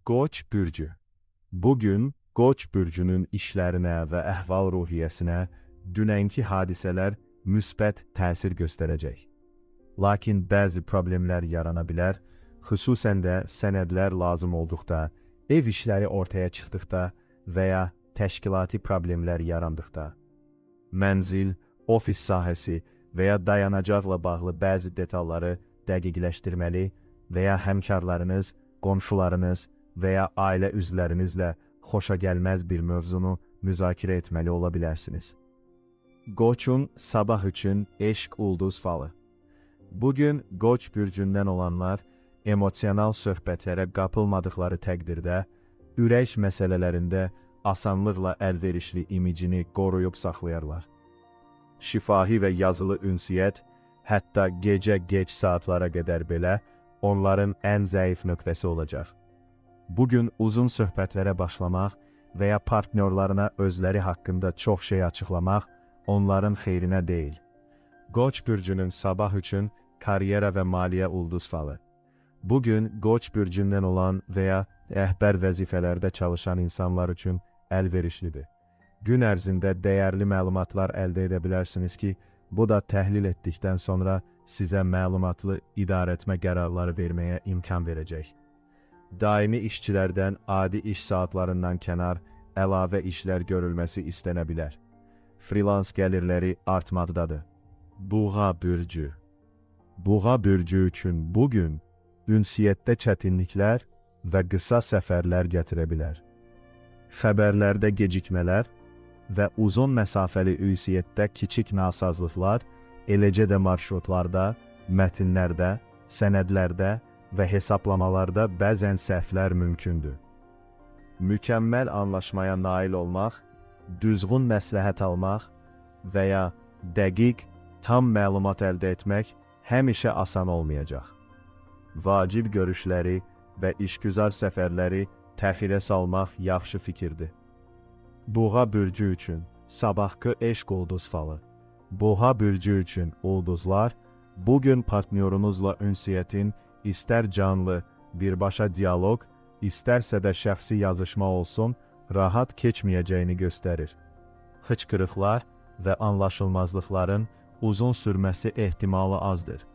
Qoç bürcü. Bugün Qoç bürcünün işlərinə və əhval-ruhiyyəsinə dünənki hadisələr müsbət təsir göstərəcək. Lakin bəzi problemlər yarana bilər, xüsusən də sənədlər lazım olduqda, ev işləri ortaya çıxdıqda və ya təşkilati problemlər yarandıqda. Mənzil, ofis sahəsi və ya dayanacaqla bağlı bəzi detalları dəqiqləşdirməli və ya həmkarlarınız, qonşularınız və ya ailə üzvlərinizlə xoşagəlməz bir mövzunu müzakirə etməli ola bilərsiniz. Qoçun sabah üçün eşq ulduz falı. Bugün Qoç bürcündən olanlar emosional söhbətlərə qapılmadıqları təqdirdə, ürək məsələlərində asanlıqla əlverişli imicini qoruyub saxlayarlar. Şifahi və yazılı ünsiyyət, hətta gecə geç saatlara qədər belə onların ən zəif nöqtəsi olacaq. Bugün uzun söhbətlərə başlamaq və ya partnyorlarına özləri haqqında çox şey açıqlamaq onların xeyrinə deyil. Qoç bürcünün sabah üçün karyera və maliyyə ulduz falı. Bugün Qoç bürcündən olan və ya rəhbər vəzifələrdə çalışan insanlar üçün əlverişlidir. Gün ərzində dəyərli məlumatlar əldə edə bilərsiniz ki, bu da təhlil etdikdən sonra sizə məlumatlı idarəetmə qərarları verməyə imkan verəcək. Daimi işçilərdən adi iş saatlarından kənar əlavə işlər görülməsi istənə bilər. Freelance gəlirləri artmaqdadır. Buğa bürcü. Buğa bürcü üçün bugün ünsiyyətdə çətinliklər və qısa səfərlər gətirə bilər. Xəbərlərdə gecikmələr və uzun məsafəli ünsiyyətdə kiçik nasazlıqlar, eləcə də marşrutlarda, mətnlərdə, sənədlərdə və hesablamalarda bəzən səhvlər mümkündür. Mükəmməl anlaşmaya nail olmaq, düzgün məsləhət almaq və ya dəqiq, tam məlumat əldə etmək həmişə asan olmayacaq. Vacib görüşləri və işgüzar səfərləri təxirə salmaq yaxşı fikirdir. Buğa bürcü üçün sabahkı eşq ulduz falı. Buğa bürcü üçün ulduzlar, bugün partnyorunuzla ünsiyyətin istər canlı, birbaşa diyaloq, istərsə də şəxsi yazışma olsun, rahat keçməyəcəyini göstərir. Xıçqırıqlar və anlaşılmazlıqların uzun sürməsi ehtimalı azdır.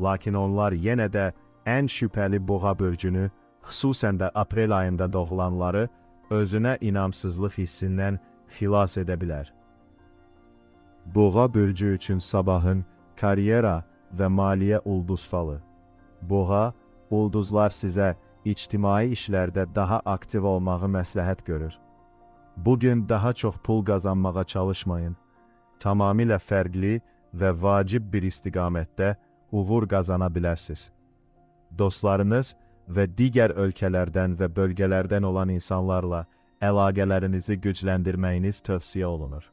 Lakin onlar yenə də ən şübhəli buğa bürcünü, xüsusən də aprel ayında doğulanları özünə inamsızlıq hissindən xilas edə bilər. Buğa bürcü üçün sabahın karyera və maliyyə ulduz falı. Buğa, ulduzlar sizə ictimai işlərdə daha aktiv olmağı məsləhət görür. Bugün daha çox pul qazanmağa çalışmayın. Tamamilə fərqli və vacib bir istiqamətdə uğur qazana bilərsiniz. Dostlarınız və digər ölkələrdən və bölgələrdən olan insanlarla əlaqələrinizi gücləndirməyiniz tövsiyə olunur.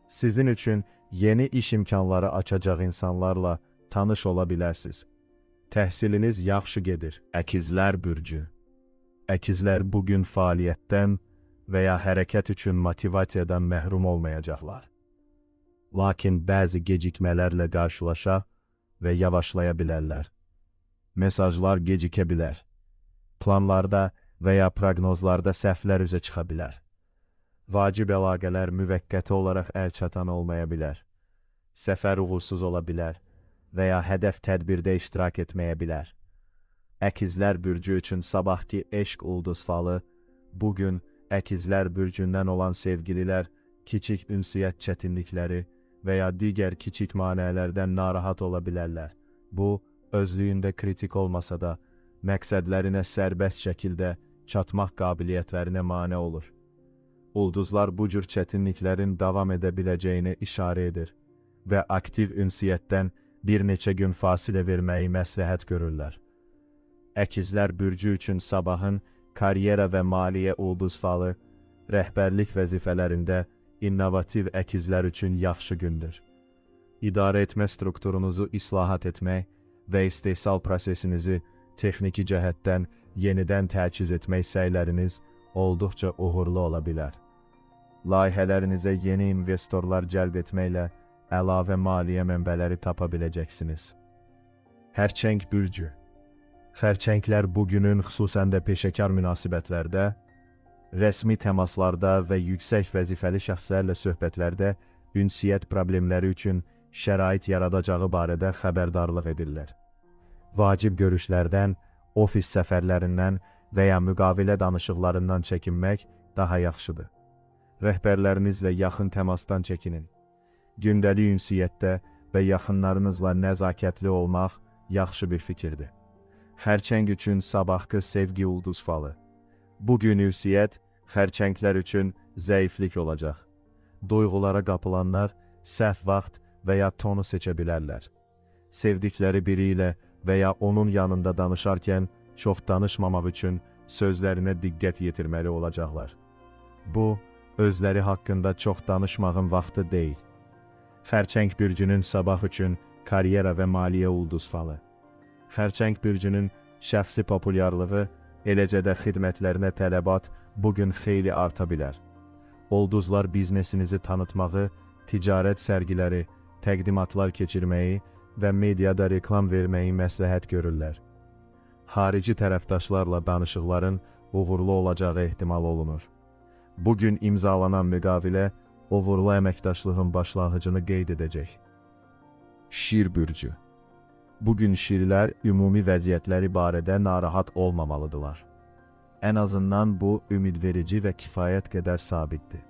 Sizin üçün yeni iş imkanları açacaq insanlarla tanış ola bilərsiniz. Təhsiliniz yaxşı gedir. Əkizlər bürcü. Əkizlər bugün fəaliyyətdən və ya hərəkət üçün motivasiyadan məhrum olmayacaqlar. Lakin bəzi gecikmələrlə qarşılaşa və yavaşlaya bilərlər. Mesajlar gecikə bilər. Planlarda və ya proqnozlarda səhvlər üzə çıxa bilər. Vacib əlaqələr müvəqqəti olaraq əlçatan olmaya bilər. Səfər uğursuz ola bilər və ya hədəf tədbirdə iştirak etməyə bilər. Əkizlər bürcü üçün sabahki eşq ulduz falı, bugün əkizlər bürcündən olan sevgililər kiçik ünsiyyət çətinlikləri və ya digər kiçik maneələrdən narahat ola bilərlər. Bu, özlüyündə kritik olmasa da, məqsədlərinə sərbəst şəkildə çatmaq qabiliyyətlərinə mane olur. Ulduzlar bu cür çətinliklərin davam edə biləcəyini işarə edir və aktiv ünsiyyətdən bir neçə gün fasilə verməyi məsləhət görürlər. Əkizlər bürcü üçün sabahın karyera və maliyyə ulduz falı, rəhbərlik vəzifələrində innovativ əkizlər üçün yaxşı gündür. İdarə etmə strukturunuzu islahat etmək və istehsal prosesinizi texniki cəhətdən yenidən təchiz etmək səyləriniz olduqca uğurlu ola bilər. Layihələrinizə yeni investorlar cəlb etməklə əlavə maliyyə mənbələri tapa biləcəksiniz. Hərçəng bürcü. Xərçənglər bugünün xüsusən də peşəkar münasibətlərdə, rəsmi təmaslarda və yüksək vəzifəli şəxslərlə söhbətlərdə ünsiyyət problemləri üçün şərait yaradacağı barədə xəbərdarlıq edirlər. Vacib görüşlərdən, ofis səfərlərindən və ya müqavilə danışıqlarından çəkinmək daha yaxşıdır. Rəhbərlərinizlə yaxın təmasdan çəkinin. Gündəlik ünsiyyətdə və yaxınlarınızla nəzakətli olmaq yaxşı bir fikirdir. Xərçəng üçün sabahkı sevgi ulduz falı. Bugün ünsiyyət xərçənglər üçün zəiflik olacaq. Duyğulara qapılanlar səhv vaxt və ya tonu seçə bilərlər. Sevdikləri biri ilə və ya onun yanında danışarkən çox danışmamaq üçün sözlərinə diqqət yetirməli olacaqlar. Bu, özləri haqqında çox danışmağın vaxtı deyil. Xərçəng bürcünün sabah üçün karyera və maliyyə ulduz falı. Xərçəng bürcünün şəxsi populyarlığı, eləcə də xidmətlərinə tələbat bugün xeyli arta bilər. Ulduzlar biznesinizi tanıtmağı, ticarət sərgiləri, təqdimatlar keçirməyi və mediada reklam verməyi məsləhət görürlər. Xarici tərəfdaşlarla danışıqların uğurlu olacağı ehtimal olunur. Bugün imzalanan müqavilə uğurlu əməkdaşlığın başlanğıcını qeyd edəcək. Şir bürcü. Bugün şirlər ümumi vəziyyətləri barədə narahat olmamalıdırlar. Ən azından bu ümidverici və kifayət qədər sabitdir.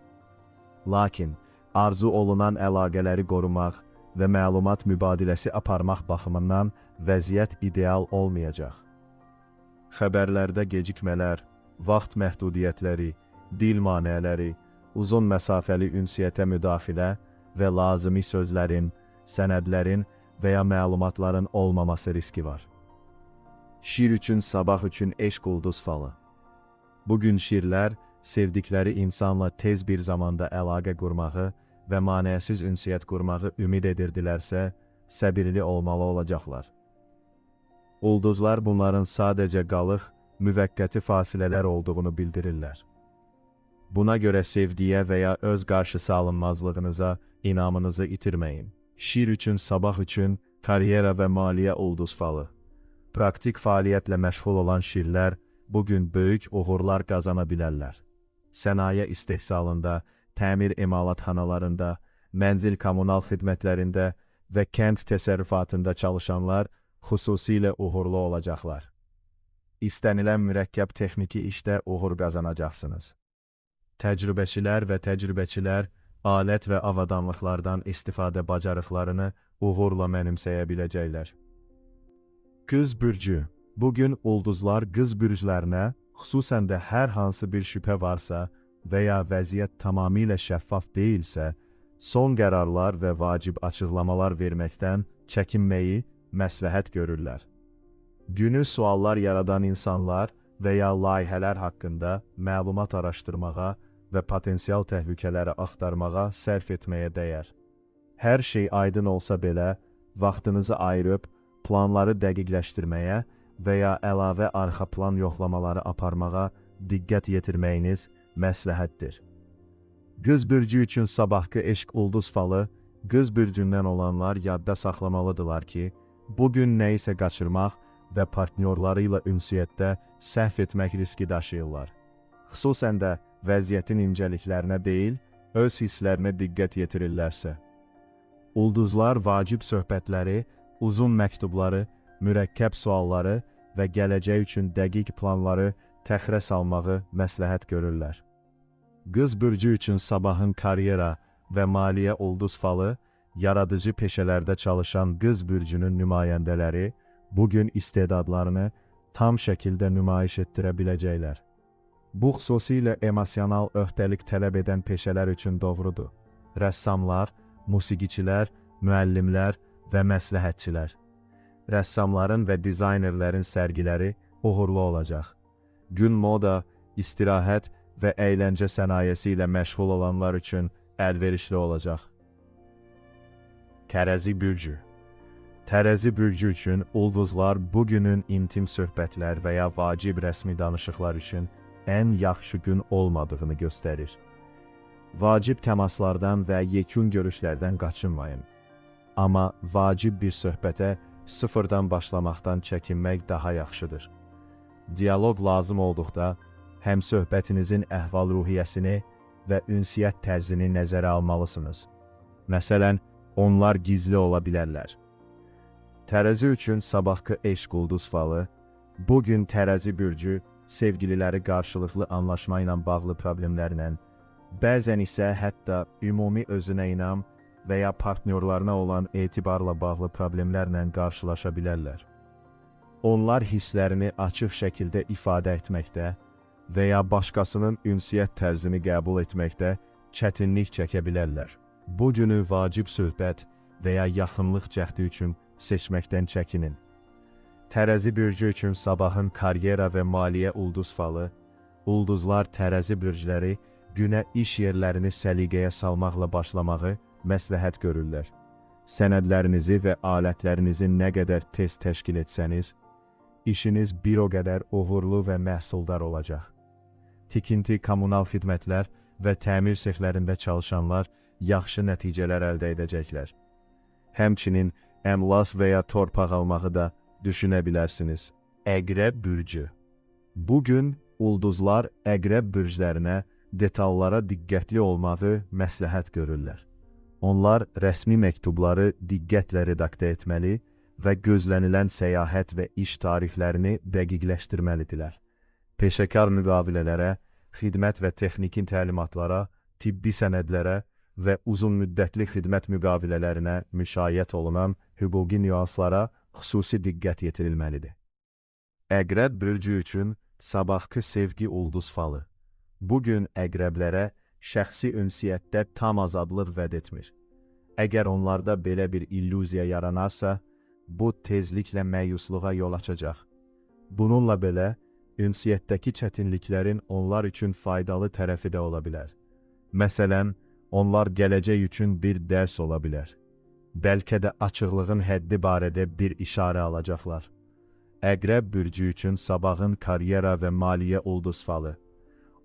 Lakin arzu olunan əlaqələri qorumaq və məlumat mübadiləsi aparmaq baxımından vəziyyət ideal olmayacaq. Xəbərlərdə gecikmələr, vaxt məhdudiyyətləri, dil maneələri, uzun məsafəli ünsiyyətə müdaxilə və lazımi sözlərin, sənədlərin və ya məlumatların olmaması riski var. Şir üçün sabah üçün eşq ulduz falı. Bugün şirlər sevdikləri insanla tez bir zamanda əlaqə qurmağı və manəsiz ünsiyyət qurmağı ümid edirdilərsə, səbirli olmalı olacaqlar. Ulduzlar bunların sadəcə qalıq, müvəqqəti fasilələr olduğunu bildirirlər. Buna görə sevdiyə və ya öz qarşısı alınmazlığınıza inamınızı itirməyin. Şir üçün sabah üçün karyera və maliyyə ulduz falı. Praktik fəaliyyətlə məşğul olan şirlər bugün böyük uğurlar qazana bilərlər. Sənaye istehsalında, təmir emalatxanalarında, mənzil kommunal xidmətlərində və kənd təsərrüfatında çalışanlar xüsusilə uğurlu olacaqlar. İstənilən mürəkkəb texniki işdə uğur qazanacaqsınız. Təcrübəçilər və təcrübəçilər alət və avadanlıqlardan istifadə bacarıqlarını uğurla mənimsəyə biləcəklər. Qız bürcü. Bugün ulduzlar qız bürclərinə, xüsusən də hər hansı bir şübhə varsa və ya vəziyyət tamamilə şəffaf deyilsə, son qərarlar və vacib açıqlamalar verməkdən çəkinməyi məsləhət görürlər. Günü suallar yaradan insanlar və ya layihələr haqqında məlumat araşdırmağa və potensial təhlükələri axtarmağa sərf etməyə dəyər. Hər şey aydın olsa belə, vaxtınızı ayırıb planları dəqiqləşdirməyə və ya əlavə arxa plan yoxlamaları aparmağa diqqət yetirməyiniz məsləhətdir. Qız bürcü üçün sabahkı eşq ulduz falı, qız bürcündən olanlar yadda saxlamalıdırlar ki, bugün nə isə qaçırmaq və partnyorları ilə ünsiyyətdə səhv etmək riski daşıyırlar. Xüsusən də vəziyyətin incəliklərinə deyil, öz hisslərinə diqqət yetirirlərsə. Ulduzlar vacib söhbətləri, uzun məktubları, mürəkkəb sualları və gələcək üçün dəqiq planları təxirə salmağı məsləhət görürlər. Qız bürcü üçün sabahın karyera və maliyyə ulduz falı, yaradıcı peşələrdə çalışan qız bürcünün nümayəndələri bugün istedadlarını tam şəkildə nümayiş etdirə biləcəklər. Bu xüsusilə emosional öhdəlik tələb edən peşələr üçün doğrudur. Rəssamlar, musiqiçilər, müəllimlər və məsləhətçilər. Rəssamların və dizaynerlərin sərgiləri uğurlu olacaq. Gün moda, istirahət və əyləncə sənayesi ilə məşğul olanlar üçün əlverişli olacaq. Tərəzi bürcü. Tərəzi bürcü üçün ulduzlar bugünün intim söhbətlər və ya vacib rəsmi danışıqlar üçün ən yaxşı gün olmadığını göstərir. Vacib təmaslardan və yekun görüşlərdən qaçınmayın. Amma vacib bir söhbətə sıfırdan başlamaqdan çəkinmək daha yaxşıdır. Dialoq lazım olduqda, həm söhbətinizin əhval-ruhiyyəsini və ünsiyyət tərzini nəzərə almalısınız. Məsələn, onlar gizli ola bilərlər. Tərəzi üçün sabahkı eşq ulduz falı, bugün tərəzi bürcü sevgililəri qarşılıqlı anlaşma ilə bağlı problemlərlə, bəzən isə hətta ümumi özünə inam və ya partnyorlarına olan etibarla bağlı problemlərlə qarşılaşa bilərlər. Onlar hisslərini açıq şəkildə ifadə etməkdə və ya başqasının ünsiyyət tərzini qəbul etməkdə çətinlik çəkə bilərlər. Bu günü vacib söhbət və ya yaxınlıq cəhdi üçün seçməkdən çəkinin. Tərəzi bürcü üçün sabahın karyera və maliyyə ulduz falı, ulduzlar tərəzi bürcləri günə iş yerlərini səliqəyə salmaqla başlamağı məsləhət görürlər. Sənədlərinizi və alətlərinizi nə qədər tez təşkil etsəniz, işiniz bir o qədər uğurlu və məhsuldar olacaq. Tikinti, kommunal xidmətlər və təmir sexlərində çalışanlar yaxşı nəticələr əldə edəcəklər. Həmçinin əmlak və ya torpaq almağı da düşünə bilərsiniz. Əqrəb bürcü. Bugün ulduzlar əqrəb bürclərinə detallara diqqətli olmağı məsləhət görürlər. Onlar rəsmi məktubları diqqətlə redaktə etməli və gözlənilən səyahət və iş tarixlərini dəqiqləşdirməlidirlər. Peşəkar müqavilələrə, xidmət və texniki təlimatlara, tibbi sənədlərə və uzunmüddətli xidmət müqavilələrinə müşayiət olunan hüquqi nüanslara xüsusi diqqət yetirilməlidir. Əqrəb bürcü üçün sabahkı sevgi ulduz falı. Bugün əqrəblərə şəxsi ünsiyyətdə tam azadlıq vəd etmir. Əgər onlarda belə bir illüziya yaranarsa, bu tezliklə məyusluğa yol açacaq. Bununla belə, ünsiyyətdəki çətinliklərin onlar üçün faydalı tərəfi də ola bilər. Məsələn, onlar gələcək üçün bir dərs ola bilər. Bəlkə də açıqlığın həddi barədə bir işarə alacaqlar. Əqrəb bürcü üçün sabahın karyera və maliyyə ulduz falı.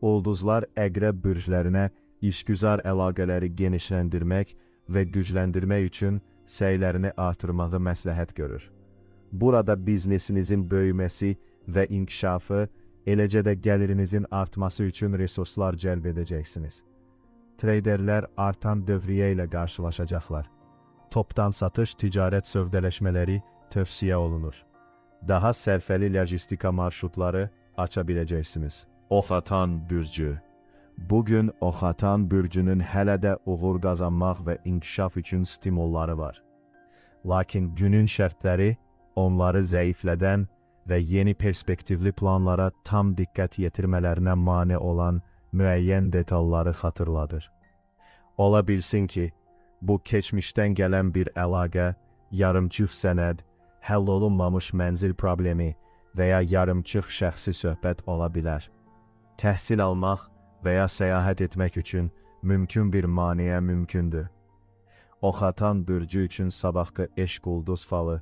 Ulduzlar əqrəb bürclərinə işgüzar əlaqələri genişləndirmək və gücləndirmək üçün səylərini artırmağı məsləhət görür. Burada biznesinizin böyüməsi və inkişafı, eləcə də gəlirinizin artması üçün resurslar cəlb edəcəksiniz. Treyderlər artan dövriyə ilə qarşılaşacaqlar. Topdan satış ticarət sövdələşmələri tövsiyə olunur. Daha sərfəli lojistika marşrutları aça biləcəksiniz. Oxatan bürcü. Bugün Oxatan bürcünün hələ də uğur qazanmaq və inkişaf üçün stimulları var. Lakin günün şərtləri onları zəiflədən və yeni perspektivli planlara tam diqqət yetirmələrinə mane olan müəyyən detalları xatırladır. Ola bilsin ki, bu keçmişdən gələn bir əlaqə, yarımçıq sənəd, həll olunmamış mənzil problemi və ya yarımçıq şəxsi söhbət ola bilər. Təhsil almaq və ya səyahət etmək üçün mümkün bir maneə mümkündür. Oxatan bürcü üçün sabahkı eşq ulduz falı.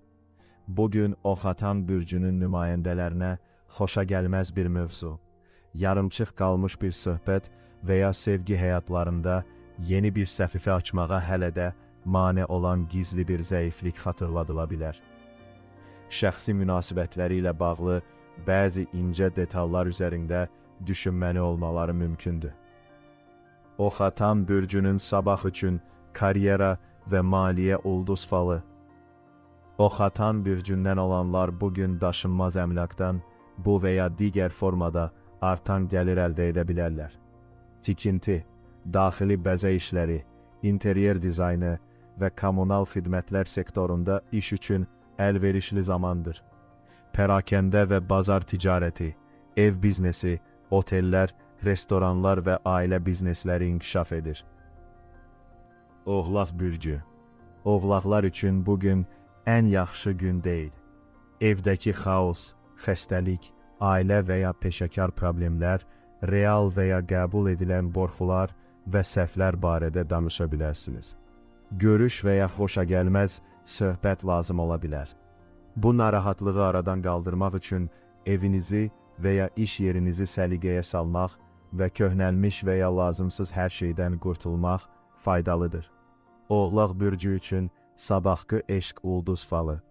Bugün Oxatan bürcünün nümayəndələrinə xoşa gəlməz bir mövzu, yarımçıq qalmış bir söhbət və ya sevgi həyatlarında yeni bir səhifə açmağa hələ də mane olan gizli bir zəiflik xatırladıla bilər. Şəxsi münasibətləri ilə bağlı bəzi incə detallar üzərində düşünməli olmaları mümkündür. Oxatan bürcünün sabah üçün karyera və maliyyə ulduz falı. Oxatan bürcündən olanlar bugün daşınmaz əmlakdan bu və ya digər formada artan gəlir əldə edə bilərlər. Tikinti, daxili bəzək işləri, interyer dizaynı və kommunal xidmətlər sektorunda iş üçün əlverişli zamandır. Pərakəndə və bazar ticarəti, ev biznesi, otellər, restoranlar və ailə biznesləri inkişaf edir. Oğlaq bürcü. Oğlaqlar üçün bugün ən yaxşı gün deyil. Evdəki xaos, xəstəlik, ailə və ya peşəkar problemlər, real və ya qəbul edilən borxular və səhvlər barədə danışa bilərsiniz. Görüş və ya xoşagəlməz söhbət lazım ola bilər. Bu narahatlığı aradan qaldırmaq üçün evinizi və ya iş yerinizi səliqəyə salmaq və köhnəlmiş və ya lazımsız hər şeydən qurtulmaq faydalıdır. Oğlaq bürcü üçün sabahkı eşq ulduz falı.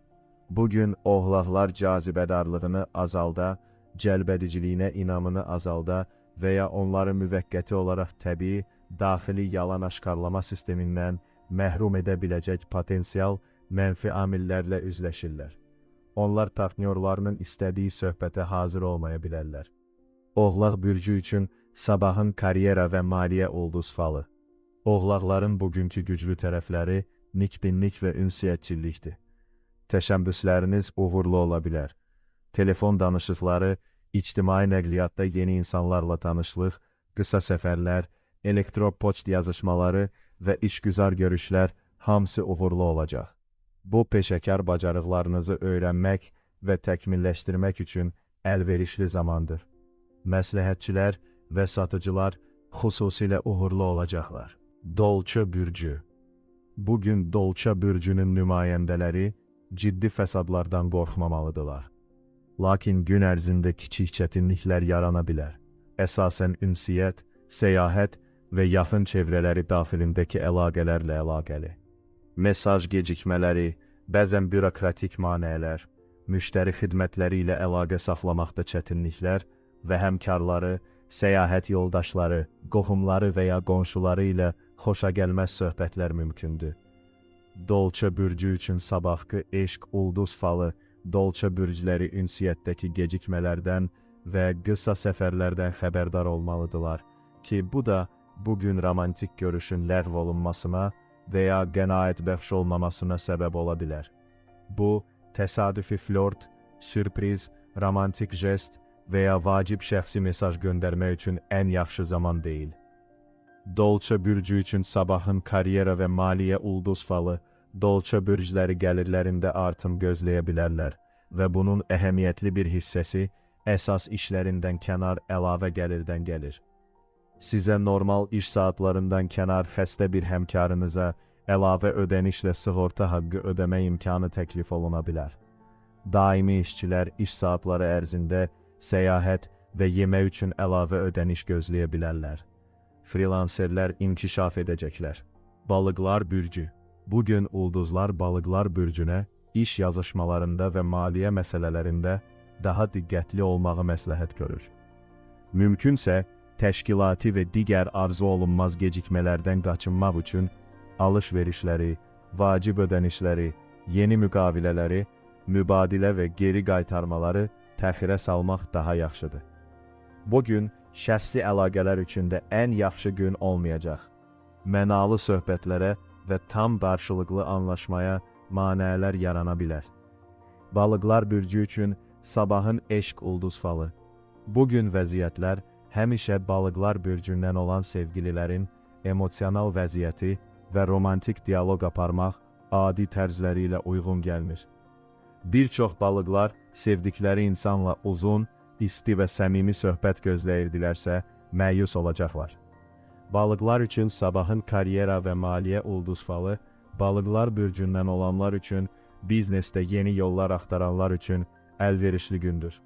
Bugün oğlaqlar cazibədarlığını azalda, cəlbediciliyinə inamını azalda və ya onları müvəqqəti olaraq təbii, daxili yalan aşkarlama sistemindən məhrum edə biləcək potensial mənfi amillərlə üzləşirlər. Onlar partnyorlarının istədiyi söhbətə hazır olmaya bilərlər. Oğlaq bürcü üçün sabahın karyera və maliyyə ulduz falı. Oğlaqların bugünkü güclü tərəfləri nikbinlik və ünsiyyətçilikdir. Təşəbbüsləriniz uğurlu ola bilər. Telefon danışıqları, ictimai nəqliyyatda yeni insanlarla tanışlıq, qısa səfərlər, elektropoçt yazışmaları və işgüzar görüşlər hamısı uğurlu olacaq. Bu peşəkar bacarıqlarınızı öyrənmək və təkmilləşdirmək üçün əlverişli zamandır. Məsləhətçilər və satıcılar xüsusilə uğurlu olacaqlar. Dolça bürcü. Bugün Dolça bürcünün nümayəndələri ciddi fəsadlardan qorxmamalıdırlar. Lakin gün ərzində kiçik çətinliklər yarana bilər. Əsasən ünsiyyət, səyahət və yaxın çevrələri daxilindəki əlaqələrlə əlaqəli. Mesaj gecikmələri, bəzən bürokratik maneələr, müştəri xidmətləri ilə əlaqə saxlamaqda çətinliklər və həmkarları, səyahət yoldaşları, qohumları və ya qonşuları ilə xoşagəlməz söhbətlər mümkündür. Dolça bürcü üçün sabahkı eşq ulduz falı, Dolça bürcləri ünsiyyətdəki gecikmələrdən və qısa səfərlərdən xəbərdar olmalıdırlar ki, bu da bugün romantik görüşün ləğv olunmasına və ya qənaət bəxş olmamasına səbəb ola bilər. Bu, təsadüfi flört, sürpriz, romantik jest və ya vacib şəxsi mesaj göndərmək üçün ən yaxşı zaman deyil. Dolça bürcü üçün sabahın karyera və maliyyə ulduz falı, Dolça bürcləri gəlirlərində artım gözləyə bilərlər və bunun əhəmiyyətli bir hissəsi əsas işlərindən kənar əlavə gəlirdən gəlir. Sizə normal iş saatlarından kənar xəstə bir həmkarınıza əlavə ödənişlə sığorta haqqı ödəmə imkanı təklif oluna bilər. Daimi işçilər iş saatları ərzində səyahət və yemək üçün əlavə ödəniş gözləyə bilərlər. Freelancerlər inkişaf edəcəklər. Balıqlar bürcü. Bugün ulduzlar balıqlar bürcünə iş yazışmalarında və maliyyə məsələlərində daha diqqətli olmağı məsləhət görür. Mümkünsə, təşkilati və digər arzu olunmaz gecikmələrdən qaçınmaq üçün alış-verişləri, vacib ödənişləri, yeni müqavilələri, mübadilə və geri qaytarmaları təxirə salmaq daha yaxşıdır. Bugün şəxsi əlaqələr üçün də ən yaxşı gün olmayacaq. Mənalı söhbətlərə və tam qarşılıqlı anlaşmaya maneələr yarana bilər. Balıqlar bürcü üçün sabahın eşq ulduz falı. Bugün vəziyyətlər həmişə balıqlar bürcündən olan sevgililərin emosional vəziyyəti və romantik dialoq aparmaq adi tərzləri ilə uyğun gəlmir. Bir çox balıqlar sevdikləri insanla uzun, isti və səmimi söhbət gözləyirdilərsə, məyus olacaqlar. Balıqlar üçün sabahın karyera və maliyyə ulduz falı, balıqlar bürcündən olanlar üçün, biznesdə yeni yollar axtaranlar üçün əlverişli gündür.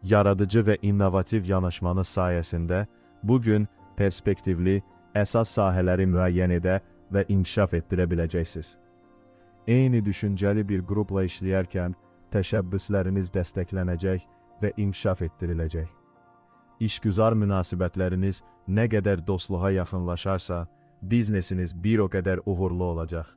Yaradıcı və innovativ yanaşmanız sayəsində bugün perspektivli, əsas sahələri müəyyən edə və inkişaf etdirə biləcəksiniz. Eyni düşüncəli bir qrupla işləyərkən təşəbbüsləriniz dəstəklənəcək və inkişaf etdiriləcək. İşgüzar münasibətləriniz nə qədər dostluğa yaxınlaşarsa, biznesiniz bir o qədər uğurlu olacaq.